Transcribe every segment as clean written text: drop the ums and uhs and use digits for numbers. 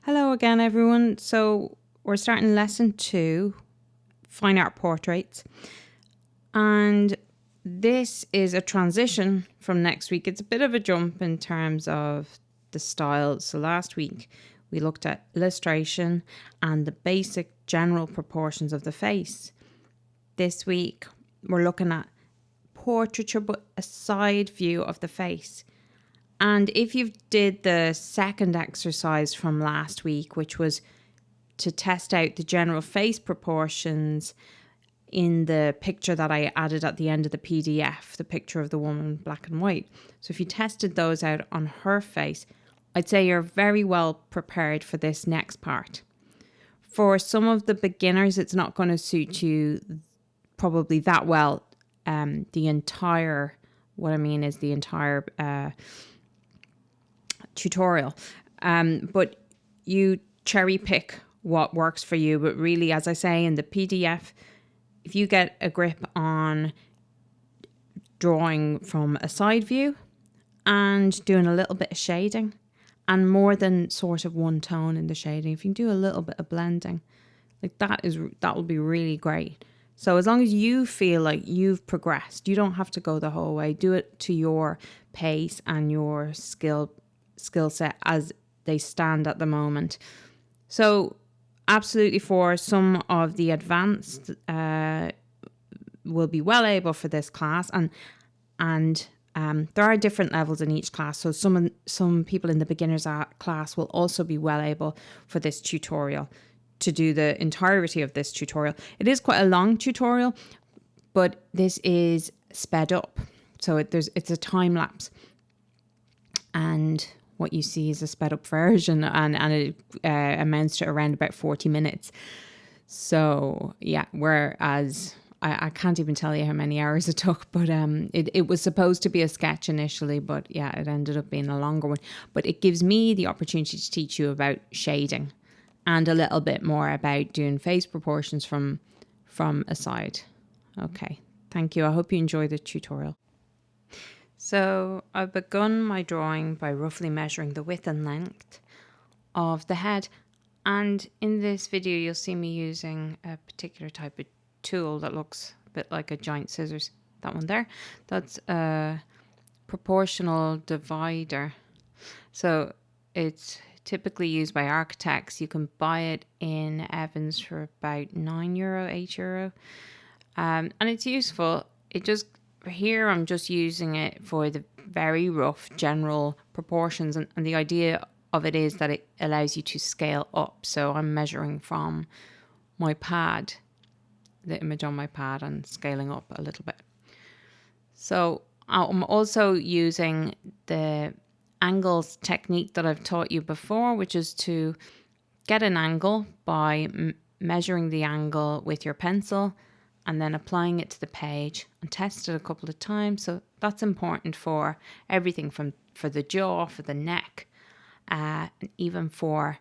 Hello again, everyone. So we're starting lesson 2, Fine Art Portraits. And this is a transition from next week. It's a bit of a jump in terms of the style. So last week we looked at illustration and the basic general proportions of the face. This week we're looking at portraiture, but a side view of the face. And if you did the second exercise from last week, which was to test out the general face proportions in the picture that I added at the end of the PDF, the picture of the woman black and white. So if you tested those out on her face, I'd say you're very well prepared for this next part. For some of the beginners, it's not going to suit you probably that well. The entire tutorial, but you cherry pick what works for you. But really, as I say in the PDF, if you get a grip on drawing from a side view and doing a little bit of shading and more than sort of one tone in the shading, if you can do a little bit of blending, like that will be really great. So as long as you feel like you've progressed, you don't have to go the whole way. Do it to your pace and your skill set as they stand at the moment. So absolutely, for some of the advanced will be well able for this class, and there are different levels in each class. So some people in the beginners class will also be well able for this tutorial, to do the entirety of this tutorial. It is quite a long tutorial, but this is sped up, so it's a time lapse, and what you see is a sped up version, and it amounts to around about 40 minutes. So yeah, whereas I can't even tell you how many hours it took, but it was supposed to be a sketch initially, but yeah, it ended up being a longer one. But it gives me the opportunity to teach you about shading and a little bit more about doing face proportions from a side. Okay, thank you. I hope you enjoy the tutorial. So I've begun my drawing by roughly measuring the width and length of the head. And in this video, you'll see me using a particular type of tool that looks a bit like a giant scissors. That one there, that's a proportional divider. So it's typically used by architects. You can buy it in Evans for about €9, €8. And it's useful. Here I'm just using it for the very rough general proportions, and the idea of it is that it allows you to scale up. So I'm measuring from my pad, the image on my pad, and scaling up a little bit. So I'm also using the angles technique that I've taught you before, which is to get an angle by measuring the angle with your pencil and then applying it to the page, and test it a couple of times. So that's important for everything for the jaw, for the neck, and even for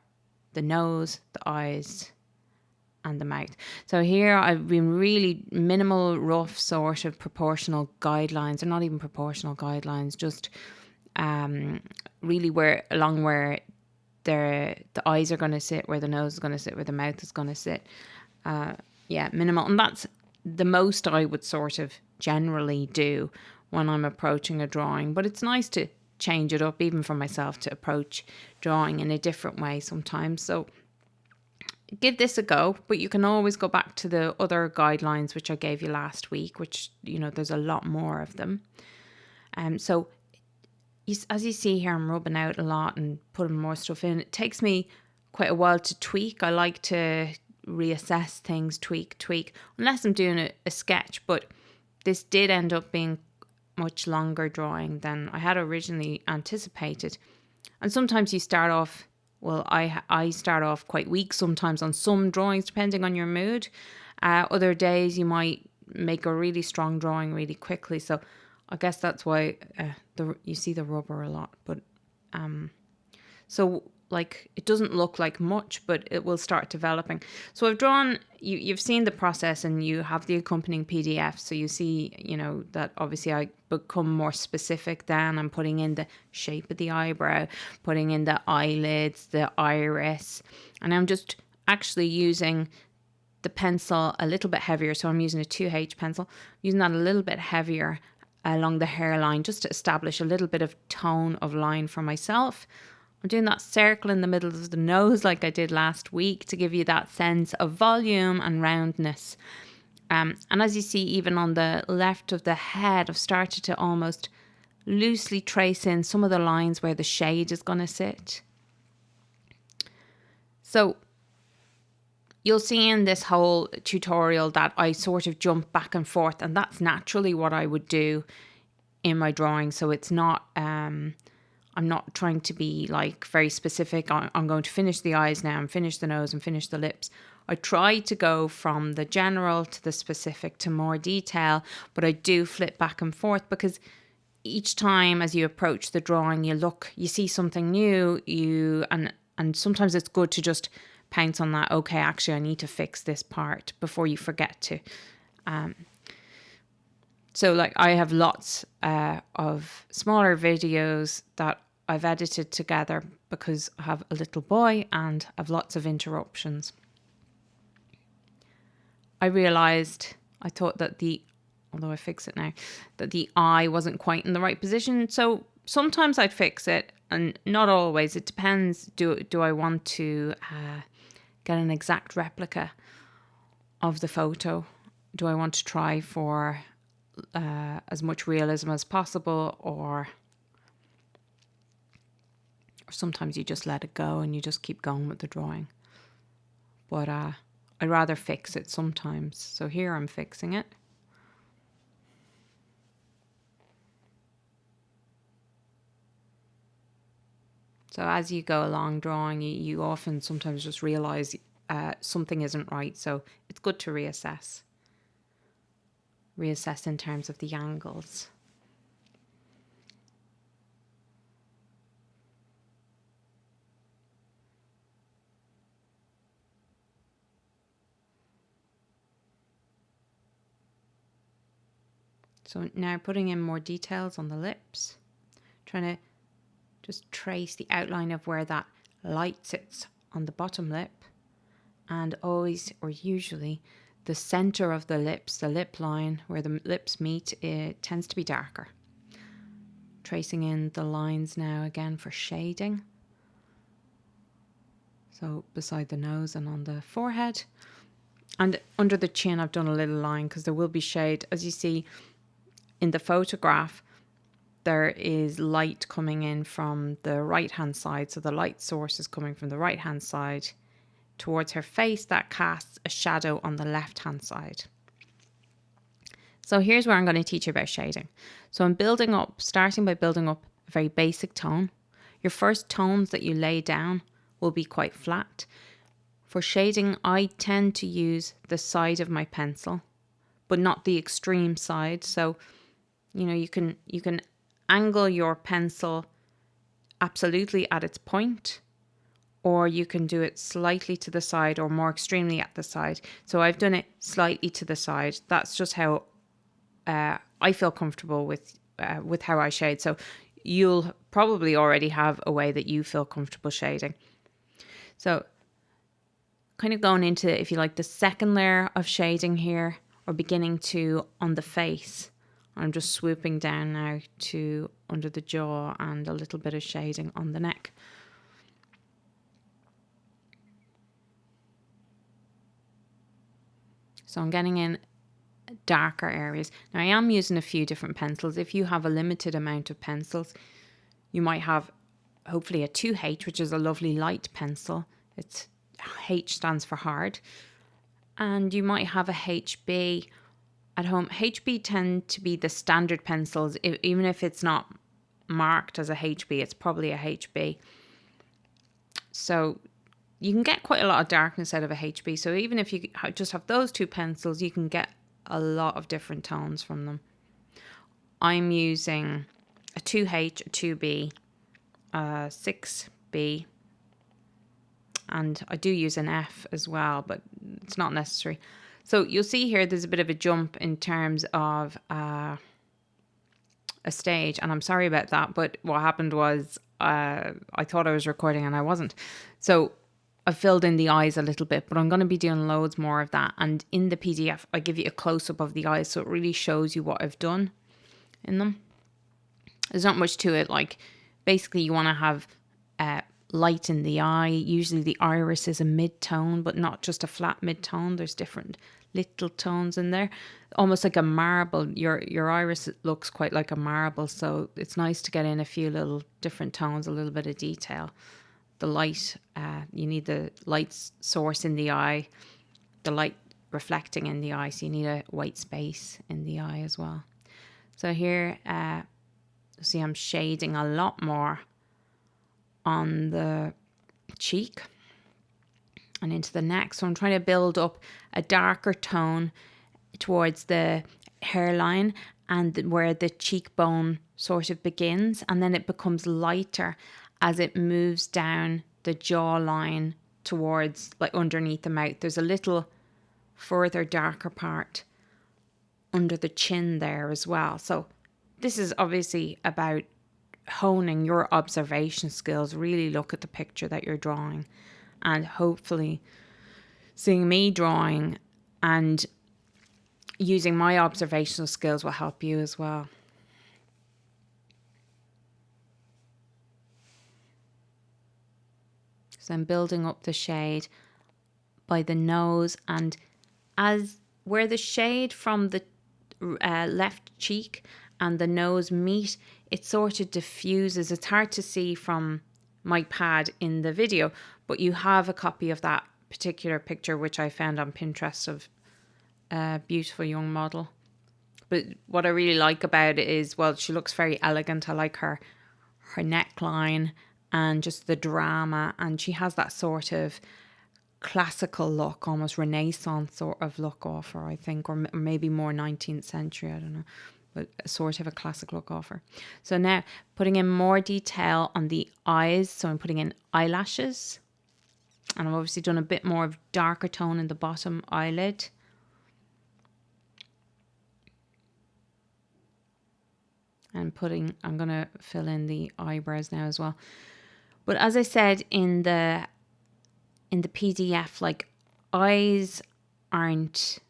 the nose, the eyes, and the mouth. So here I've been really minimal, rough sort of proportional guidelines, or not even proportional guidelines, just really where the eyes are going to sit, where the nose is going to sit, where the mouth is going to sit. Minimal. And that's the most I would sort of generally do when I'm approaching a drawing. But it's nice to change it up, even for myself, to approach drawing in a different way sometimes. So give this a go, but you can always go back to the other guidelines which I gave you last week, which, there's a lot more of them. So as you see here, I'm rubbing out a lot and putting more stuff in. It takes me quite a while to tweak. I like to reassess things, tweak, unless I'm doing a sketch. But this did end up being much longer drawing than I had originally anticipated. And sometimes you start off, I start off quite weak sometimes on some drawings, depending on your mood. Other days you might make a really strong drawing really quickly. So I guess that's why you see the rubber a lot. But so like, it doesn't look like much, but it will start developing. So I've drawn, you've seen the process and you have the accompanying PDF. So you see, you know, that obviously I become more specific then. I'm putting in the shape of the eyebrow, putting in the eyelids, the iris, and I'm just actually using the pencil a little bit heavier. So I'm using a 2H pencil, using that a little bit heavier along the hairline just to establish a little bit of tone of line for myself. I'm doing that circle in the middle of the nose like I did last week to give you that sense of volume and roundness. And as you see, even on the left of the head, I've started to almost loosely trace in some of the lines where the shade is going to sit. So you'll see in this whole tutorial that I sort of jump back and forth, and that's naturally what I would do in my drawing. So it's not, I'm not trying to be like very specific. I'm going to finish the eyes now and finish the nose and finish the lips. I try to go from the general to the specific to more detail, but I do flip back and forth because each time as you approach the drawing, you see something new, and sometimes it's good to just pounce on that. Okay, actually, I need to fix this part before you forget to. So like I have lots of smaller videos that I've edited together because I have a little boy and I have lots of interruptions. I thought that although I fix it now, that the eye wasn't quite in the right position. So sometimes I'd fix it and not always. It depends. Do I want to get an exact replica of the photo? Do I want to try for as much realism as possible, or sometimes you just let it go and you just keep going with the drawing. But I'd rather fix it sometimes. So here I'm fixing it. So as you go along drawing, you often sometimes just realize something isn't right. So it's good to reassess. Reassess in terms of the angles. So now putting in more details on the lips, trying to just trace the outline of where that light sits on the bottom lip, and always, or usually, the center of the lips, the lip line where the lips meet, it tends to be darker. Tracing in the lines now again for shading. So beside the nose and on the forehead. And under the chin I've done a little line because there will be shade. As you see in the photograph, there is light coming in from the right hand side. So the light source is coming from the right hand side towards her face. That casts a shadow on the left hand side. So here's where I'm going to teach you about shading. So I'm starting by building up a very basic tone. Your first tones that you lay down will be quite flat. For shading, I tend to use the side of my pencil, but not the extreme side. So, you know, you can angle your pencil absolutely at its point, or you can do it slightly to the side or more extremely at the side. So I've done it slightly to the side. That's just how I feel comfortable with how I shade. So you'll probably already have a way that you feel comfortable shading. So kind of going into, if you like, the second layer of shading here, or beginning to on the face. I'm just swooping down now to under the jaw and a little bit of shading on the neck. So I'm getting in darker areas. Now I am using a few different pencils. If you have a limited amount of pencils, you might have hopefully a 2H, which is a lovely light pencil. It's H stands for hard. And you might have a HB at home. HB tend to be the standard pencils. Even if it's not marked as a HB, it's probably a HB. So you can get quite a lot of darkness out of a HB. So even if you just have those two pencils, you can get a lot of different tones from them. I'm using a 2H, a 2B, a 6B, and I do use an F as well, but it's not necessary. So you'll see here there's a bit of a jump in terms of a stage, and I'm sorry about that, but what happened was I thought I was recording and I wasn't. So I filled in the eyes a little bit, but I'm going to be doing loads more of that. And in the PDF, I give you a close-up of the eyes, so it really shows you what I've done in them. There's not much to it. Like, basically, you want to have light in the eye. Usually the iris is a mid-tone, but not just a flat mid-tone. There's different little tones in there, almost like a marble. Your iris looks quite like a marble, so it's nice to get in a few little different tones, a little bit of detail. The light, you need the light source in the eye, the light reflecting in the eye, so you need a white space in the eye as well. So here, see, I'm shading a lot more on the cheek and into the neck. So I'm trying to build up a darker tone towards the hairline and where the cheekbone sort of begins, and then it becomes lighter as it moves down the jawline towards, like, underneath the mouth. There's a little further darker part under the chin there as well. So this is obviously about honing your observation skills. Really look at the picture that you're drawing, and hopefully seeing me drawing and using my observational skills will help you as well. So I'm building up the shade by the nose, and as where the shade from the left cheek and the nose meet, it sort of diffuses. It's hard to see from my pad in the video, but you have a copy of that particular picture which I found on Pinterest of a beautiful young model. But what I really like about it is, well, she looks very elegant. I like her neckline and just the drama, and she has that sort of classical look, almost Renaissance sort of look off her, I think, or maybe more 19th century, I don't know, but sort of a classic look off her. So now putting in more detail on the eyes, so I'm putting in eyelashes, and I've obviously done a bit more of darker tone in the bottom eyelid. And I'm going to fill in the eyebrows now as well. But as I said in the PDF, like, eyes aren't,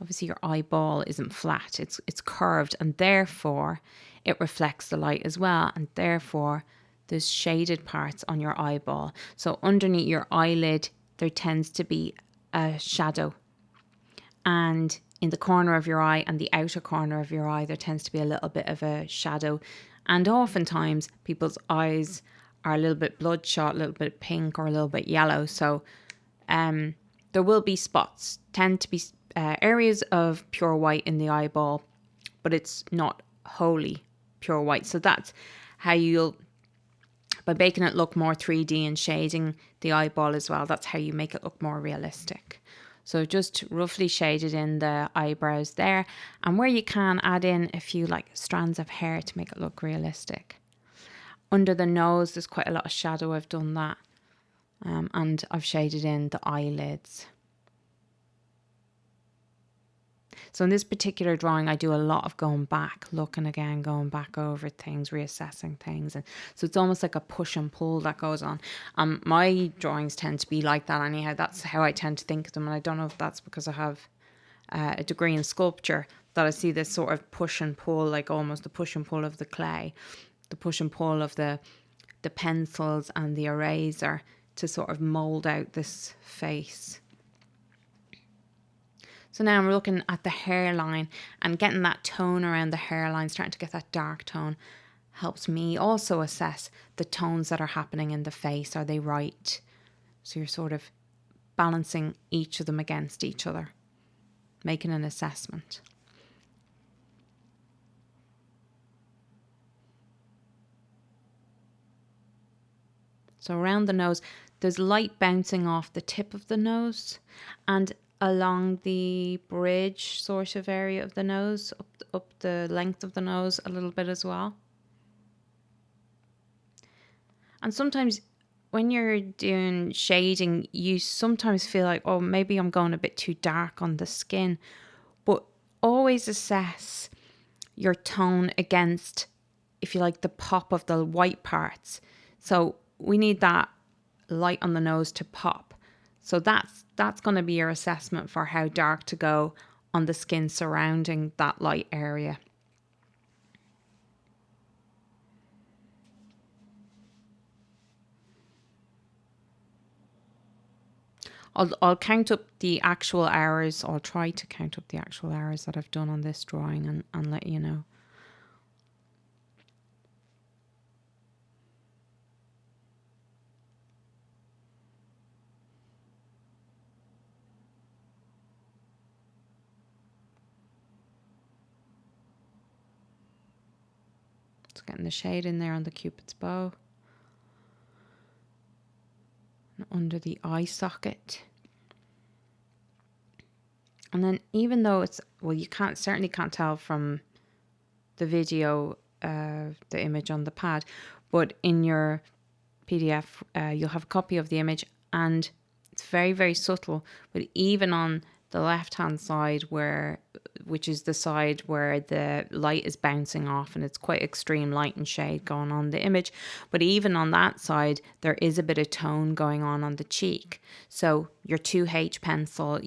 obviously your eyeball isn't flat, it's curved, and therefore it reflects the light as well, and therefore there's shaded parts on your eyeball. So underneath your eyelid there tends to be a shadow, and in the corner of your eye and the outer corner of your eye there tends to be a little bit of a shadow. And oftentimes people's eyes are a little bit bloodshot, a little bit pink, or a little bit yellow. So there will be spots, tend to be areas of pure white in the eyeball, but it's not wholly pure white. So that's how you'll, by making it look more 3D and shading the eyeball as well, that's how you make it look more realistic. So just roughly shaded in the eyebrows there, and where you can add in a few like strands of hair to make it look realistic. Under the nose, there's quite a lot of shadow. I've done that. And I've shaded in the eyelids. So in this particular drawing, I do a lot of going back, looking again, going back over things, reassessing things. And so it's almost like a push and pull that goes on. My drawings tend to be like that anyhow. That's how I tend to think of them. And I don't know if that's because I have a degree in sculpture, that I see this sort of push and pull, like almost the push and pull of the clay, the push and pull of the pencils and the eraser to sort of mold out this face. So now I'm looking at the hairline and getting that tone around the hairline, starting to get that dark tone, helps me also assess the tones that are happening in the face. Are they right? So you're sort of balancing each of them against each other, making an assessment. So around the nose, there's light bouncing off the tip of the nose and along the bridge sort of area of the nose, up the length of the nose a little bit as well. And sometimes when you're doing shading, you sometimes feel like, oh, maybe I'm going a bit too dark on the skin. But always assess your tone against, if you like, the pop of the white parts. So we need that light on the nose to pop. So that's going to be your assessment for how dark to go on the skin surrounding that light area. I'll count up the actual hours. I'll try to count up the actual hours that I've done on this drawing and let you know. Just getting the shade in there on the Cupid's bow. And under the eye socket. And then even though it's, well, you certainly can't tell from the video, the image on the pad, but in your PDF, you'll have a copy of the image, and it's very, very subtle. But even on the left-hand side, which is the side where the light is bouncing off, and it's quite extreme light and shade going on the image, but even on that side, there is a bit of tone going on the cheek. So your 2H pencil,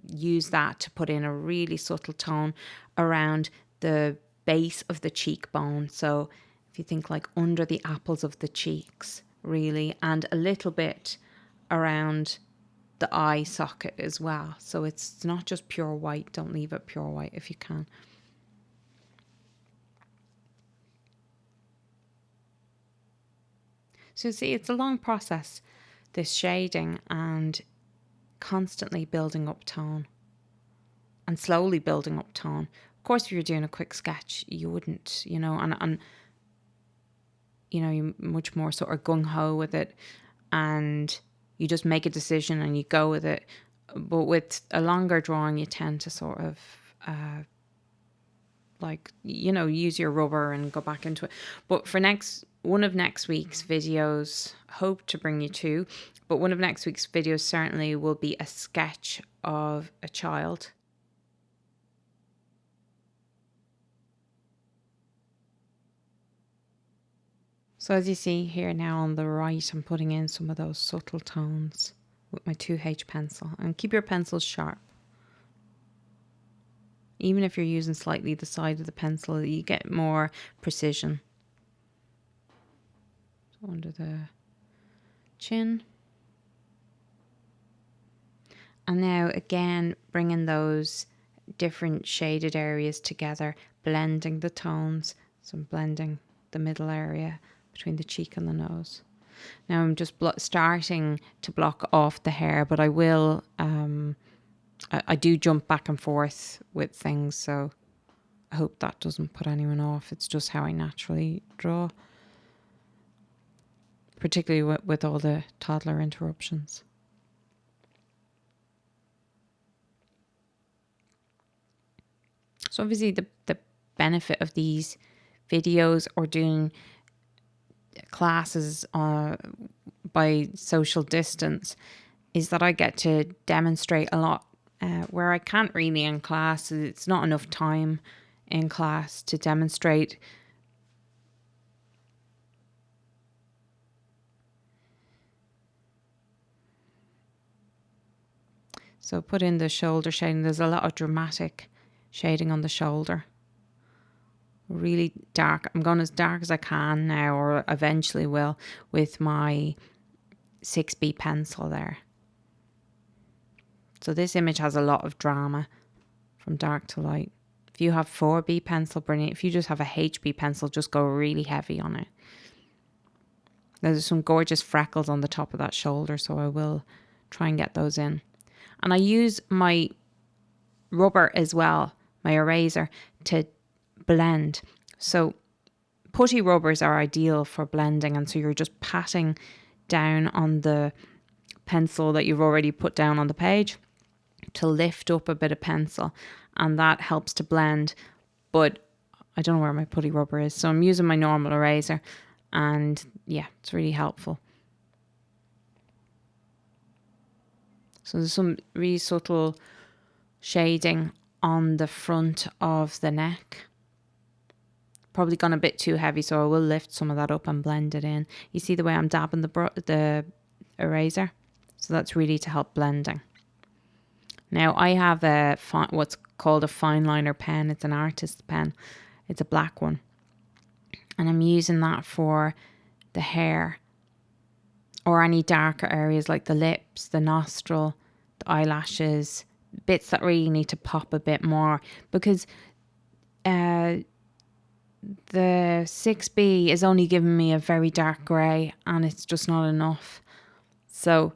use that to put in a really subtle tone around the base of the cheekbone. So if you think like under the apples of the cheeks, really, and a little bit around the eye socket as well. So it's not just pure white. Don't leave it pure white if you can. So see, it's a long process, this shading, and constantly building up tone and slowly building up tone. Of course, if you're doing a quick sketch, you wouldn't, and you're much more sort of gung-ho with it, and you just make a decision and you go with it. But with a longer drawing, you tend to sort of use your rubber and go back into it. But for one of next week's videos, hope to bring you two, but one of next week's videos certainly will be a sketch of a child. So as you see here now on the right, I'm putting in some of those subtle tones with my 2H pencil. And keep your pencils sharp. Even if you're using slightly the side of the pencil, you get more precision. So under the chin. And now again, bringing those different shaded areas together, blending the tones. So I'm blending the middle area between the cheek and the nose. Now I'm just starting to block off the hair, but I will, I do jump back and forth with things, so I hope that doesn't put anyone off. It's just how I naturally draw, particularly with all the toddler interruptions. So obviously the benefit of these videos or doing classes by social distance is that I get to demonstrate a lot where I can't really in class. It's not enough time in class to demonstrate. So put in the shoulder shading. There's a lot of dramatic shading on the shoulder. Really dark. I'm going as dark as I can now, or eventually will, with my 6B pencil there. So this image has a lot of drama from dark to light. If you have 4B pencil, brilliant. If you just have a HB pencil, just go really heavy on it. There's some gorgeous freckles on the top of that shoulder, so I will try and get those in. And I use my rubber as well, my eraser, to blend. So putty rubbers are ideal for blending, and so you're just patting down on the pencil that you've already put down on the page to lift up a bit of pencil, and that helps to blend. But I don't know where my putty rubber is, so I'm using my normal eraser, and yeah, it's really helpful. So there's some really subtle shading on the front of the neck. Probably gone a bit too heavy, so I will lift some of that up and blend it in. You see the way I'm dabbing the eraser? So that's really to help blending. Now I have what's called a fine liner pen. It's an artist's pen. It's a black one. And I'm using that for the hair or any darker areas like the lips, the nostril, the eyelashes, bits that really need to pop a bit more, because the 6B is only giving me a very dark grey and it's just not enough. So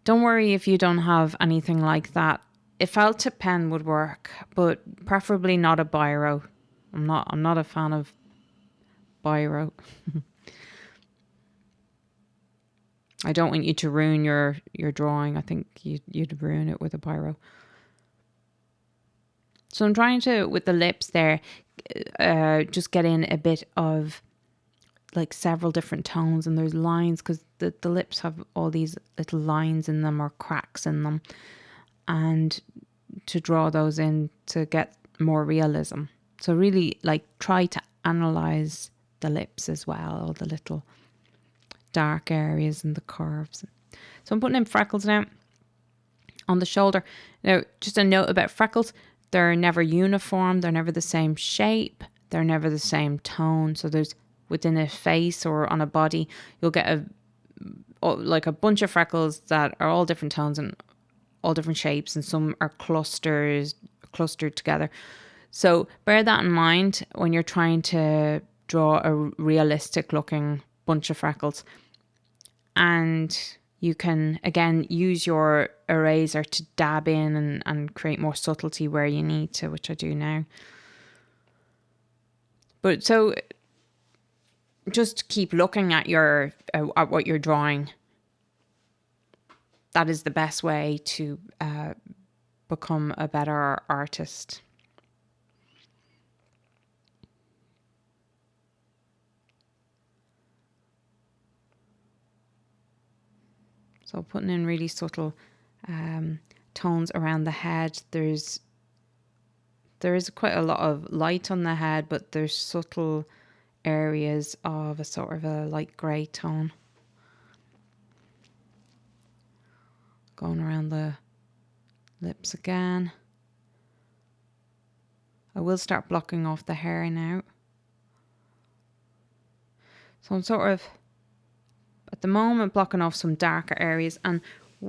don't worry if you don't have anything like that. A felt tip pen would work, but preferably not a biro. I'm not a fan of biro. I don't want you to ruin your drawing. I think you'd ruin it with a biro. So I'm trying to, with the lips there, just get in a bit of like several different tones, and there's lines because the lips have all these little lines in them or cracks in them, and to draw those in to get more realism. So really like try to analyze the lips as well, all the little dark areas and the curves. So I'm putting in freckles now on the shoulder. Now, just a note about freckles. They're never uniform. They're never the same shape. They're never the same tone. So there's within a face or on a body, you'll get a bunch of freckles that are all different tones and all different shapes, and some are clustered together. So bear that in mind when you're trying to draw a realistic looking bunch of freckles. And you can, again, use your eraser to dab in and create more subtlety where you need to, which I do now. But so just keep looking at at what you're drawing. That is the best way to become a better artist. So putting in really subtle tones around the head. There is quite a lot of light on the head, but there's subtle areas of a sort of a light grey tone. Going around the lips again. I will start blocking off the hair now. So I'm sort of, at the moment, blocking off some darker areas, and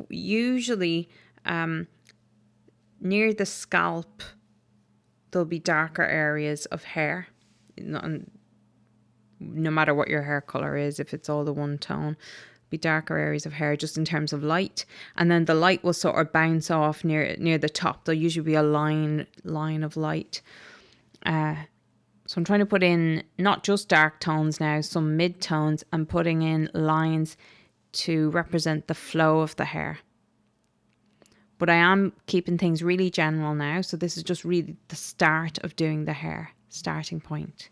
usually near the scalp there'll be darker areas of hair, no matter what your hair color is. If it's all the one tone, be darker areas of hair just in terms of light, and then the light will sort of bounce off near the top. There'll usually be a line of light. So I'm trying to put in not just dark tones now, some mid tones, and putting in lines to represent the flow of the hair. But I am keeping things really general now. So this is just really the start of doing the hair, starting point.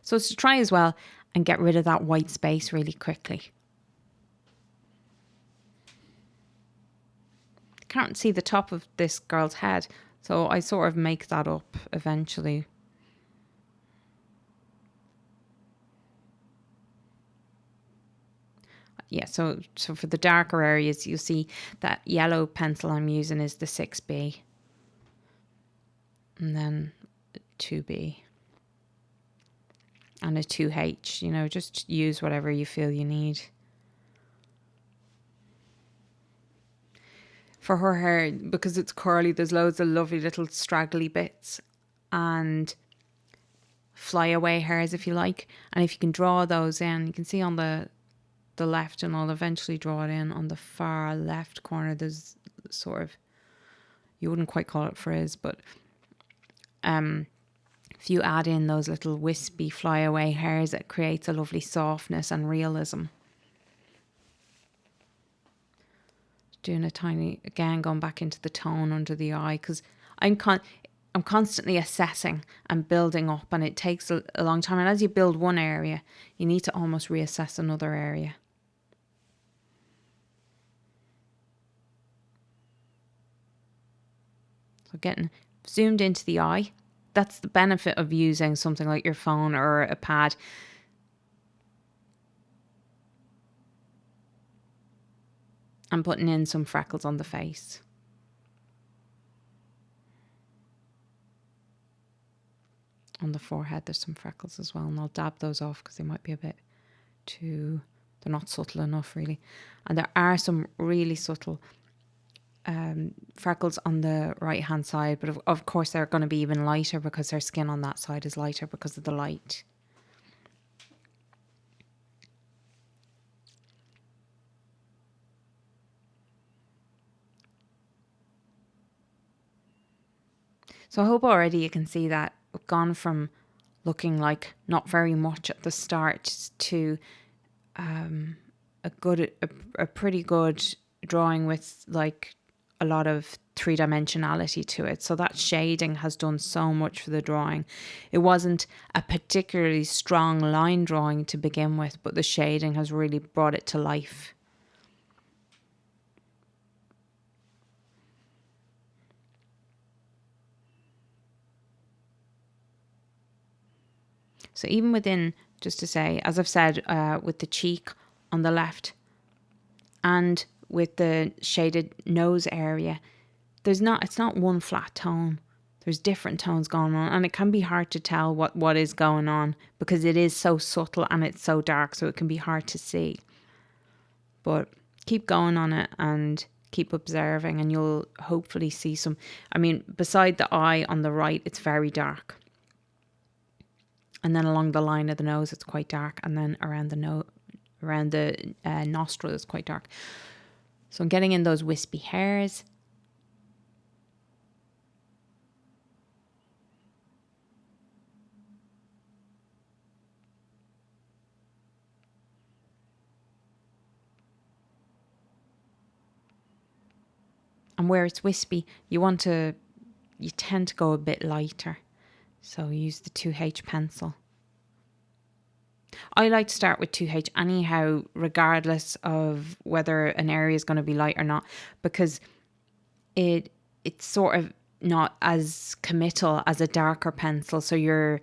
So it's to try as well and get rid of that white space really quickly. Can't see the top of this girl's head, so I sort of make that up eventually. Yeah, so for the darker areas, you'll see that yellow pencil I'm using is the 6B. And then 2B. And a 2H, just use whatever you feel you need. For her hair, because it's curly, there's loads of lovely little straggly bits and flyaway hairs, if you like. And if you can draw those in, you can see on the left, and I'll eventually draw it in on the far left corner. There's sort of, you wouldn't quite call it frizz, but if you add in those little wispy flyaway hairs, it creates a lovely softness and realism. Doing a tiny, again, going back into the tone under the eye, because I'm constantly assessing and building up, and it takes a long time. And as you build one area, you need to almost reassess another area. getting zoomed into the eye. That's the benefit of using something like your phone or a pad. And putting in some freckles on the face. On the forehead, there's some freckles as well. And I'll dab those off because they might be a bit too... They're not subtle enough, really. And there are some really subtle freckles on the right-hand side. But of course, they're going to be even lighter because her skin on that side is lighter because of the light. So I hope already you can see that we've gone from looking like not very much at the start to a pretty good drawing with like a lot of three-dimensionality to it. So that shading has done so much for the drawing. It wasn't a particularly strong line drawing to begin with, but the shading has really brought it to life. So even within, just to say, as I've said, with the cheek on the left and with the shaded nose area, it's not one flat tone. There's different tones going on, and it can be hard to tell what is going on because it is so subtle and it's so dark, so it can be hard to see. But keep going on it and keep observing, and you'll hopefully see some. I mean, beside the eye on the right, it's very dark. And then along the line of the nose, it's quite dark. And then around the nostril, it's quite dark. So I'm getting in those wispy hairs. And where it's wispy, you tend to go a bit lighter. So use the 2H pencil. I like to start with 2H anyhow, regardless of whether an area is going to be light or not, because it's sort of not as committal as a darker pencil. So you're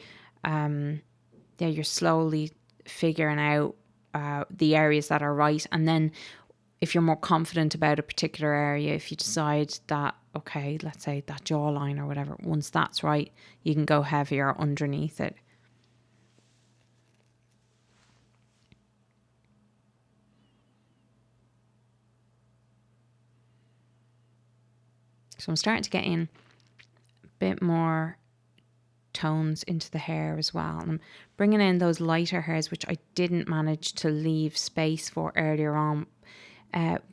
slowly figuring out the areas that are right, and then if you're more confident about a particular area, if you decide that, okay, let's say that jawline or whatever, once that's right, you can go heavier underneath it. So I'm starting to get in a bit more tones into the hair as well. And I'm bringing in those lighter hairs, which I didn't manage to leave space for earlier on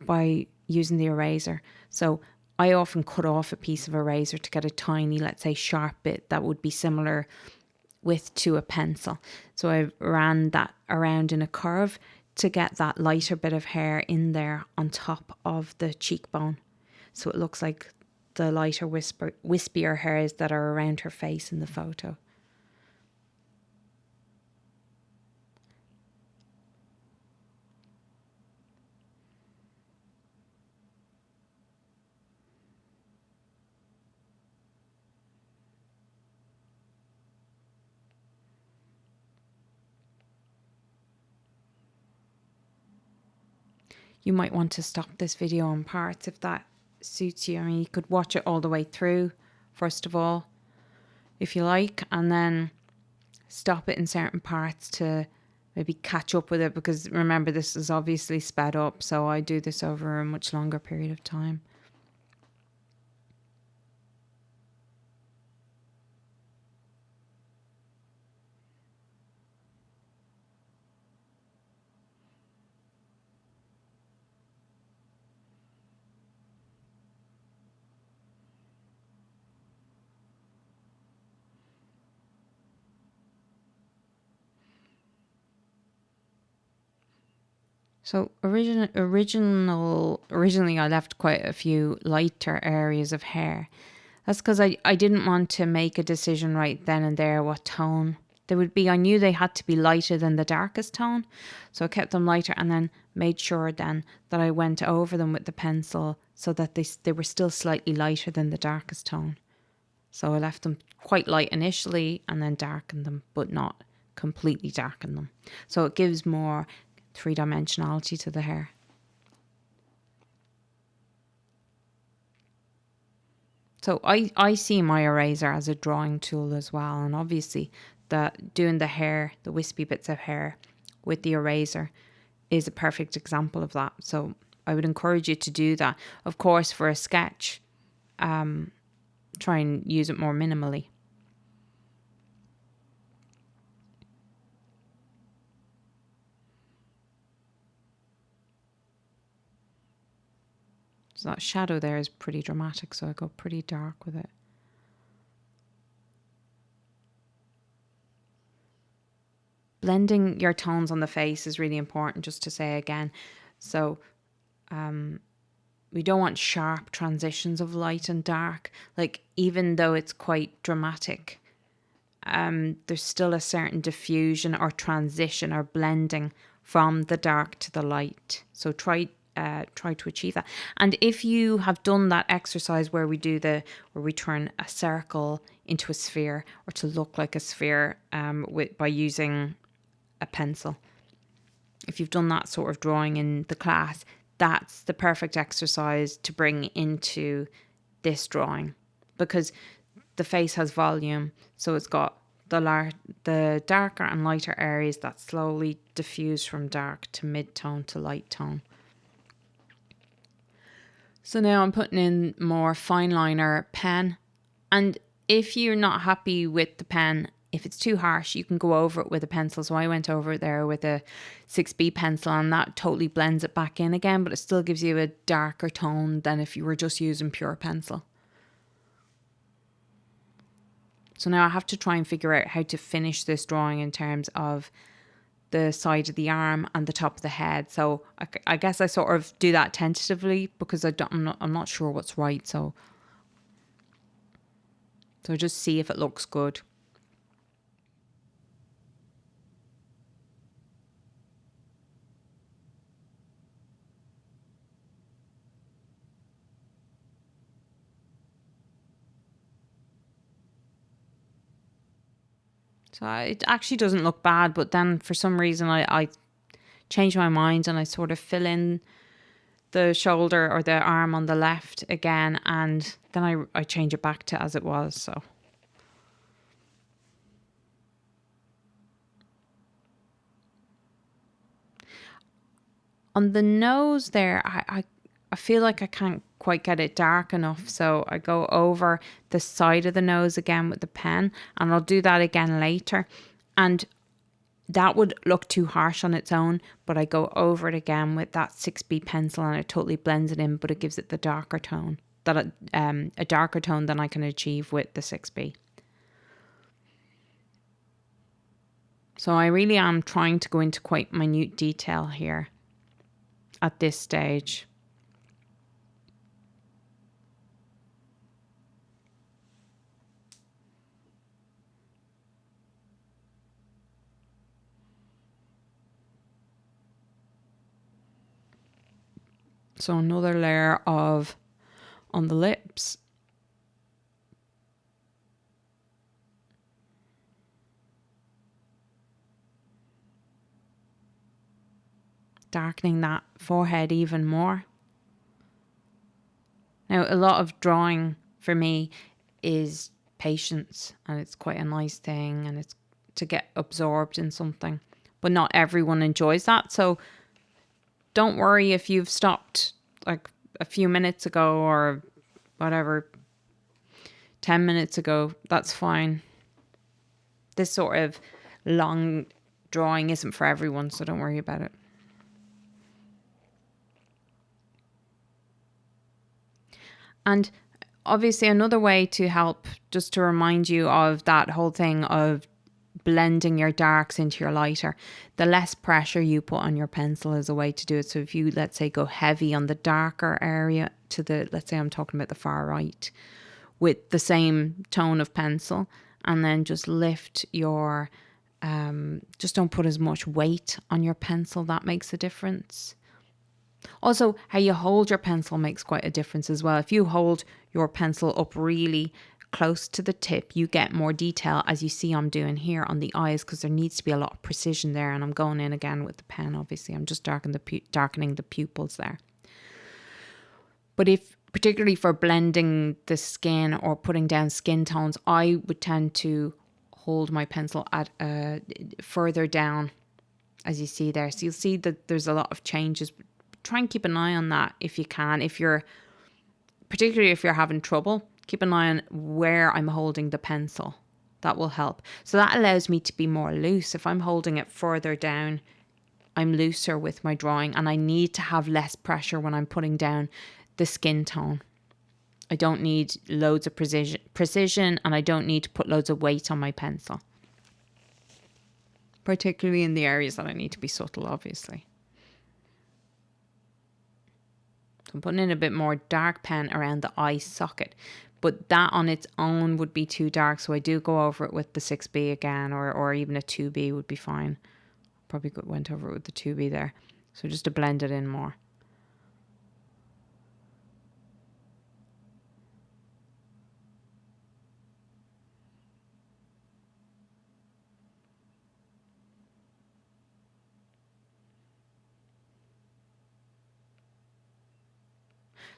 by using the eraser. So I often cut off a piece of eraser to get a tiny, let's say, sharp bit that would be similar width to a pencil. So I ran that around in a curve to get that lighter bit of hair in there on top of the cheekbone. So it looks like the lighter wispier hairs that are around her face in the photo. You might want to stop this video in parts if that suits you. I mean, you could watch it all the way through, first of all, if you like, and then stop it in certain parts to maybe catch up with it, because remember, this is obviously sped up, so I do this over a much longer period of time. So originally I left quite a few lighter areas of hair. That's because I didn't want to make a decision right then and there what tone they would be. I knew they had to be lighter than the darkest tone. So I kept them lighter and then made sure then that I went over them with the pencil so that they were still slightly lighter than the darkest tone. So I left them quite light initially and then darkened them, but not completely darken them. So it gives more three-dimensionality to the hair. So I see my eraser as a drawing tool as well. And obviously doing the hair, the wispy bits of hair with the eraser is a perfect example of that. So I would encourage you to do that. Of course, for a sketch, try and use it more minimally. So that shadow there is pretty dramatic, so I go pretty dark with it. Blending your tones on the face is really important, just to say again. So we don't want sharp transitions of light and dark. Like, even though it's quite dramatic, there's still a certain diffusion or transition or blending from the dark to the light. So try to achieve that. And if you have done that exercise where we turn a circle into a sphere, or to look like a sphere, by using a pencil, if you've done that sort of drawing in the class, that's the perfect exercise to bring into this drawing, because the face has volume, so it's got the darker and lighter areas that slowly diffuse from dark to mid-tone to light tone. So now I'm putting in more fine liner pen, and if you're not happy with the pen, if it's too harsh, you can go over it with a pencil. So I went over it there with a 6B pencil, and that totally blends it back in again, but it still gives you a darker tone than if you were just using pure pencil. So now I have to try and figure out how to finish this drawing in terms of the side of the arm and the top of the head. So I guess I sort of do that tentatively, because I'm not sure what's right. So just see if it looks good. So it actually doesn't look bad, but then for some reason I change my mind and I sort of fill in the shoulder or the arm on the left again, and then I change it back to as it was. So on the nose there, I feel like I can't quite get it dark enough, so I go over the side of the nose again with the pen, and I'll do that again later. And that would look too harsh on its own, but I go over it again with that 6B pencil, and it totally blends it in, but it gives it the darker tone, a darker tone than I can achieve with the 6B. So I really am trying to go into quite minute detail here at this stage. So another layer on the lips. Darkening that forehead even more. Now, a lot of drawing for me is patience, and it's quite a nice thing, and it's to get absorbed in something. But not everyone enjoys that, so don't worry if you've stopped like a few minutes ago or whatever, 10 minutes ago. That's fine. This sort of long drawing isn't for everyone, so don't worry about it. And obviously another way to help, just to remind you of that whole thing of blending your darks into your lighter, the less pressure you put on your pencil is a way to do it. So if you, let's say, go heavy on the darker area to the, let's say I'm talking about the far right, with the same tone of pencil, and then just lift your, just don't put as much weight on your pencil. That makes a difference. Also, how you hold your pencil makes quite a difference as well. If you hold your pencil up really close to the tip, you get more detail, as you see I'm doing here on the eyes, because there needs to be a lot of precision there. And I'm going in again with the pen, obviously. I'm just darkening the pupils there. But particularly for blending the skin or putting down skin tones, I would tend to hold my pencil at further down, as you see there. So you'll see that there's a lot of changes. Try and keep an eye on that if you can. Particularly if you're having trouble, keep an eye on where I'm holding the pencil. That will help. So that allows me to be more loose. If I'm holding it further down, I'm looser with my drawing, and I need to have less pressure when I'm putting down the skin tone. I don't need loads of precision, and I don't need to put loads of weight on my pencil. Particularly in the areas that I need to be subtle, obviously. So I'm putting in a bit more dark pen around the eye socket, but that on its own would be too dark, so I do go over it with the 6B again, or even a 2B would be fine. Probably went over it with the 2B there. So just to blend it in more.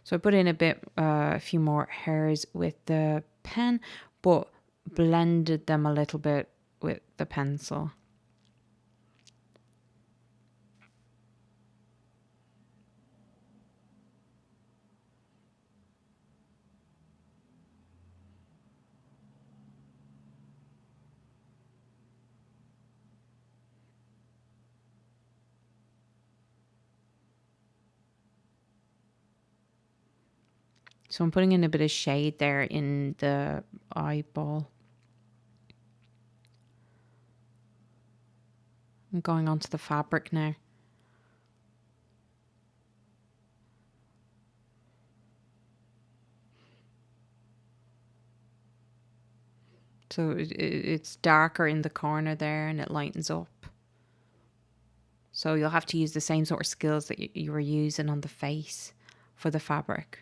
So I put in a few more hairs with the pen, but blended them a little bit with the pencil. So I'm putting in a bit of shade there in the eyeball. I'm going onto the fabric now. So it's darker in the corner there, and it lightens up. So you'll have to use the same sort of skills that you were using on the face for the fabric.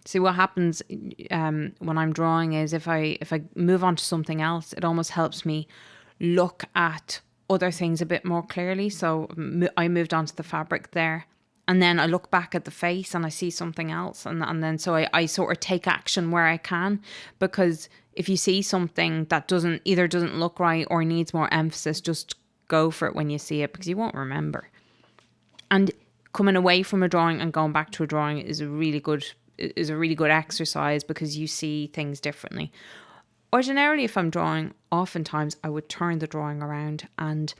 See, what happens when I'm drawing is if I move on to something else, it almost helps me look at other things a bit more clearly. So I moved on to the fabric there, and then I look back at the face and I see something else, and then so I sort of take action where I can, because if you see something that either doesn't look right or needs more emphasis, just go for it when you see it, because you won't remember. And coming away from a drawing and going back to a drawing is a really good exercise, because you see things differently. Ordinarily, if I'm drawing, oftentimes I would turn the drawing around and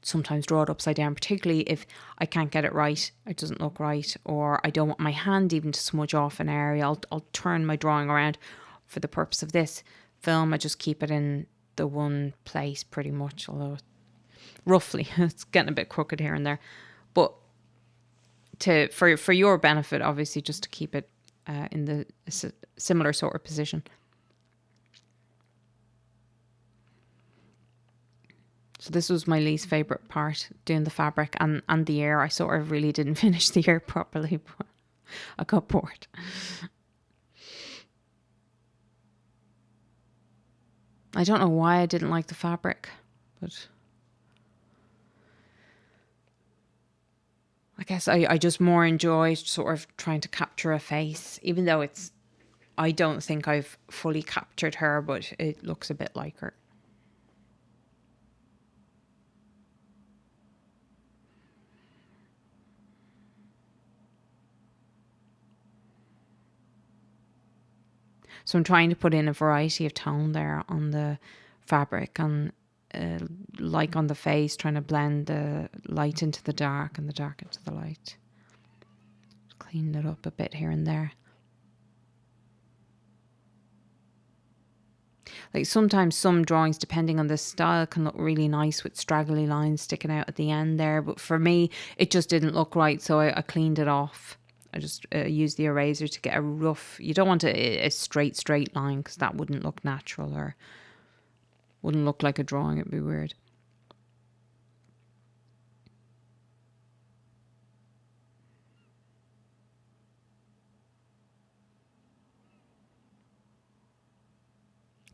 sometimes draw it upside down, particularly if I can't get it right, it doesn't look right, or I don't want my hand even to smudge off an area. I'll turn my drawing around. For the purpose of this film, I just keep it in the one place pretty much, although roughly it's getting a bit crooked here and there. But for your benefit, obviously, just to keep it in the similar sort of position. So this was my least favourite part, doing the fabric and the ear. I sort of really didn't finish the ear properly, but I got bored. I don't know why I didn't like the fabric, but I guess I just more enjoyed sort of trying to capture a face, even though I don't think I've fully captured her, but it looks a bit like her. So I'm trying to put in a variety of tone there on the fabric, and like on the face, trying to blend the light into the dark and the dark into the light. Clean it up a bit here and there. Like sometimes some drawings, depending on the style, can look really nice with straggly lines sticking out at the end there. But for me, it just didn't look right, so I cleaned it off. I just used the eraser to get a rough... You don't want a straight line, because that wouldn't look natural or wouldn't look like a drawing. It'd be weird.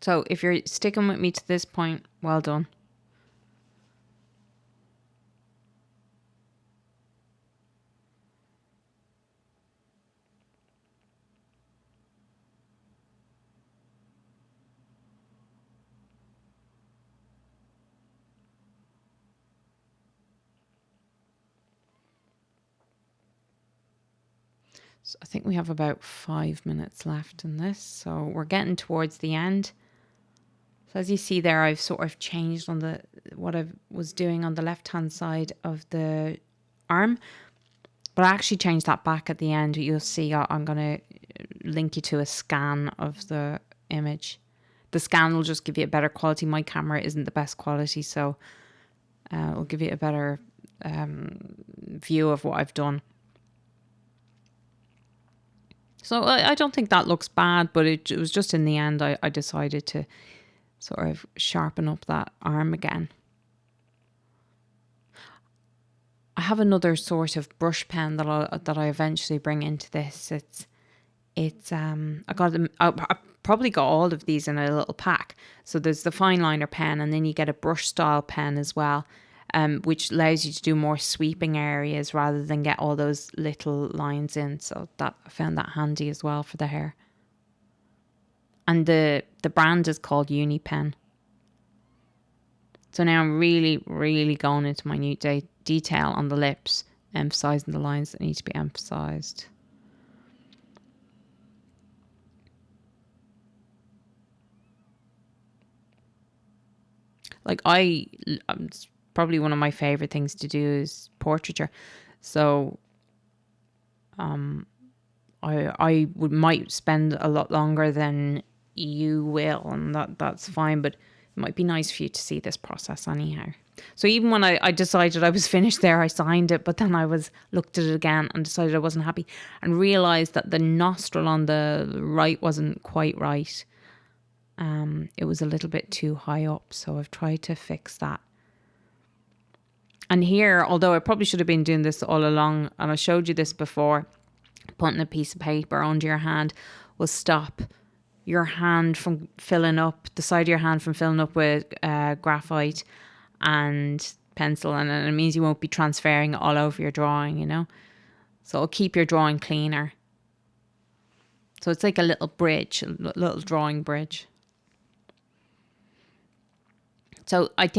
So if you're sticking with me to this point, well done. So I think we have about 5 minutes left in this. So we're getting towards the end. So as you see there, I've sort of changed on what I was doing on the left-hand side of the arm. But I actually changed that back at the end. You'll see I'm going to link you to a scan of the image. The scan will just give you a better quality. My camera isn't the best quality, so it'll give you a better view of what I've done. So I don't think that looks bad, but it was just in the end I decided to sort of sharpen up that arm again. I have another sort of brush pen that I eventually bring into this. I probably got all of these in a little pack. So there's the fine liner pen, and then you get a brush style pen as well, which allows you to do more sweeping areas rather than get all those little lines in. So that I found that handy as well for the hair. And the brand is called Uni Pen. So now I'm really, really going into minute detail on the lips, emphasising the lines that need to be emphasised. Like it's probably one of my favourite things to do is portraiture. So I might spend a lot longer than you will, and that's fine, but it might be nice for you to see this process anyhow. So even when I decided I was finished there, I signed it, but then I looked at it again and decided I wasn't happy and realised that the nostril on the right wasn't quite right. It was a little bit too high up, so I've tried to fix that. And here, although I probably should have been doing this all along, and I showed you this before, putting a piece of paper under your hand will stop your hand from filling up, the side of your hand from filling up with graphite and pencil, and it means you won't be transferring it all over your drawing, you know. So it'll keep your drawing cleaner. So it's like a little bridge, a little drawing bridge. So I'm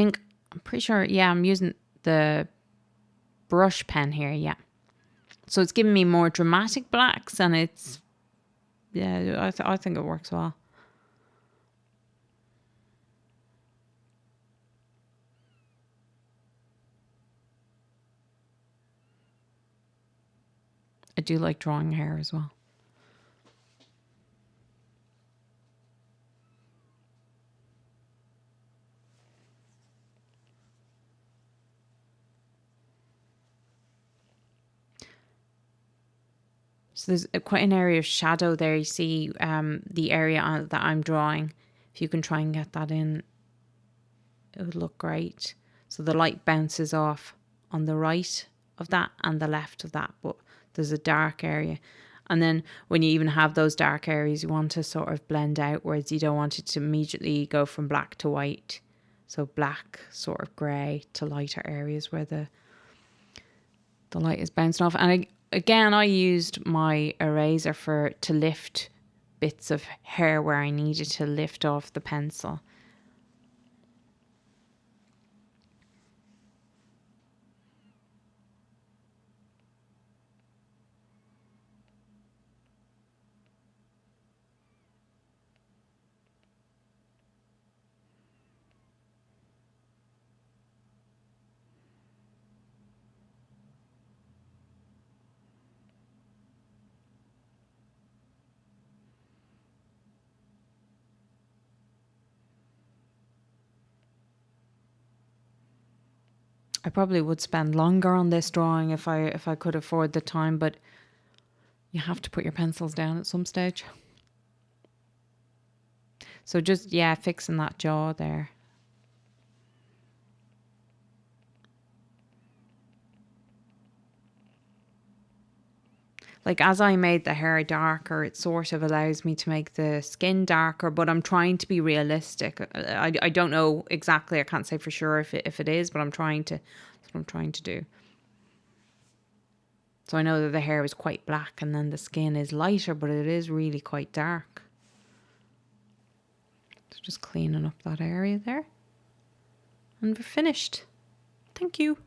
pretty sure, yeah, I'm using the brush pen here, yeah. So it's giving me more dramatic blacks, and it's, yeah, I think it works well. I do like drawing hair as well. So there's quite an area of shadow there. You see the area that I'm drawing. If you can try and get that in, it would look great. So the light bounces off on the right of that and the left of that, but there's a dark area. And then when you even have those dark areas, you want to sort of blend outwards. You don't want it to immediately go from black to white. So black, sort of grey to lighter areas where the light is bouncing off. And again, I used my eraser to lift bits of hair where I needed to lift off the pencil. I probably would spend longer on this drawing if I could afford the time, but you have to put your pencils down at some stage. So just, yeah, fixing that jaw there. like as I made the hair darker, it sort of allows me to make the skin darker, but I'm trying to be realistic. I don't know exactly. I can't say for sure if it is, but I'm trying to, that's what I'm trying to do. So I know that the hair is quite black and then the skin is lighter, but it is really quite dark. So just cleaning up that area there. And we're finished. Thank you.